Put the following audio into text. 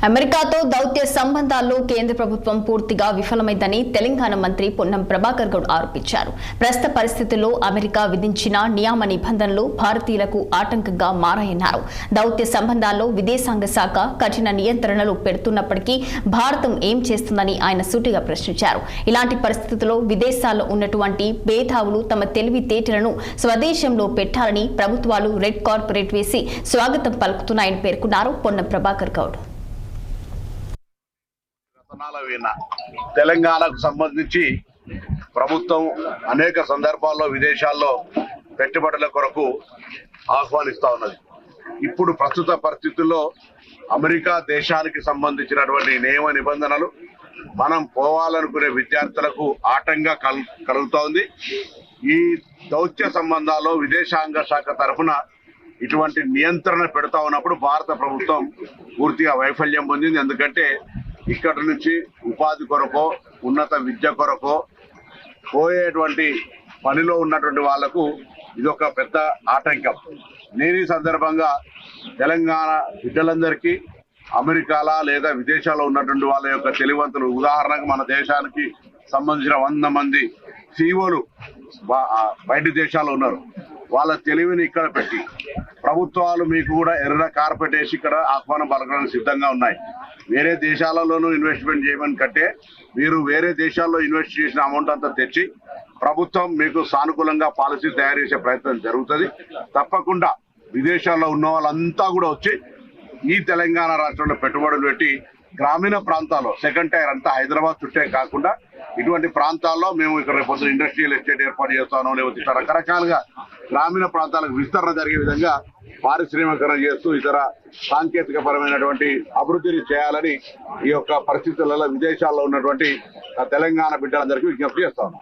అమెరికాతో దౌత్య సంబంధాల్లో కేంద్ర ప్రభుత్వం పూర్తిగా విఫలమైందని తెలంగాణ మంత్రి పొన్నం ప్రభాకర్ గౌడ్ ఆరోపించారు. ప్రస్తుత పరిస్థితుల్లో అమెరికా విధించిన నియమ నిబంధనలు భారతీయులకు ఆటంకంగా మారాయన్నారు. దౌత్య సంబంధాల్లో విదేశాంగ శాఖ కఠిన నియంత్రణలు పెడుతున్నప్పటికీ భారతం ఏం చేస్తుందని ఆయన సూటిగా ప్రశ్నించారు. ఇలాంటి పరిస్థితుల్లో విదేశాల్లో ఉన్నటువంటి మేధావులు తమ తెలివితేటలను స్వదేశంలో పెట్టాలని ప్రభుత్వాలు రెడ్ కార్పొరేట్ వేసి స్వాగతం పలుకుతున్నాయని పేర్కొన్నారు పొన్నం ప్రభాకర్ గౌడ్. తెలంగాణకు సంబంధించి ప్రభుత్వం అనేక సందర్భాల్లో విదేశాల్లో పెట్టుబడుల కొరకు ఆహ్వానిస్తా ఉన్నది. ఇప్పుడు ప్రస్తుత పరిస్థితుల్లో అమెరికా దేశానికి సంబంధించినటువంటి నియమ నిబంధనలు మనం పోవాలనుకునే విద్యార్థులకు ఆటంగా కలుగుతోంది. ఈ దౌత్య సంబంధాల్లో విదేశాంగ శాఖ తరఫున ఇటువంటి నియంత్రణ పెడతా ఉన్నప్పుడు భారత ప్రభుత్వం పూర్తిగా వైఫల్యం పొందింది. ఎందుకంటే ఇక్కడి నుంచి ఉపాధి కొరకో ఉన్నత విద్య కొరకో పోయేటువంటి పనిలో ఉన్నటువంటి వాళ్లకు ఇది ఒక పెద్ద ఆటంకం. నేను ఈ సందర్భంగా తెలంగాణ బిడ్డలందరికీ అమెరికాలో లేదా విదేశాల్లో ఉన్నటువంటి వాళ్ళ యొక్క తెలివంతులు, ఉదాహరణకు మన దేశానికి సంబంధించిన 100 మంది సీఓలు బయట దేశాల్లో ఉన్నారు. వాళ్ళ తెలివిని ఇక్కడ పెట్టి ప్రభుత్వాలు మీకు కూడా ఎర్ర కార్పెట్ వేసి ఇక్కడ ఆహ్వానం పలకడానికి సిద్ధంగా ఉన్నాయి. వేరే దేశాలలోనూ ఇన్వెస్ట్మెంట్ చేయమని కంటే మీరు వేరే దేశాల్లో ఇన్వెస్ట్ చేసిన అమౌంట్ అంతా తెచ్చి ప్రభుత్వం మీకు సానుకూలంగా పాలసీ తయారు చేసే ప్రయత్నం జరుగుతుంది. తప్పకుండా విదేశాల్లో ఉన్న వాళ్ళంతా కూడా వచ్చి ఈ తెలంగాణ రాష్ట్రంలో పెట్టుబడులు పెట్టి గ్రామీణ ప్రాంతాల్లో సెకండ్ టైర్ అంతా హైదరాబాద్ చుట్టే కాకుండా ఇటువంటి ప్రాంతాల్లో మేము ఇక్కడ రేపు ఇండస్ట్రియల్ ఎస్టేట్ ఏర్పాటు చేస్తానో లేకపోతే ఇతర రకరకాలుగా గ్రామీణ ప్రాంతాలకు విస్తరణ జరిగే విధంగా పారిశ్రామికరణ చేస్తూ ఇతర సాంకేతిక పరమైనటువంటి అభివృద్ధిని చేయాలని ఈ యొక్క పరిస్థితులలో విదేశాల్లో ఉన్నటువంటి తెలంగాణ బిడ్డలందరికీ విజ్ఞప్తి చేస్తాను.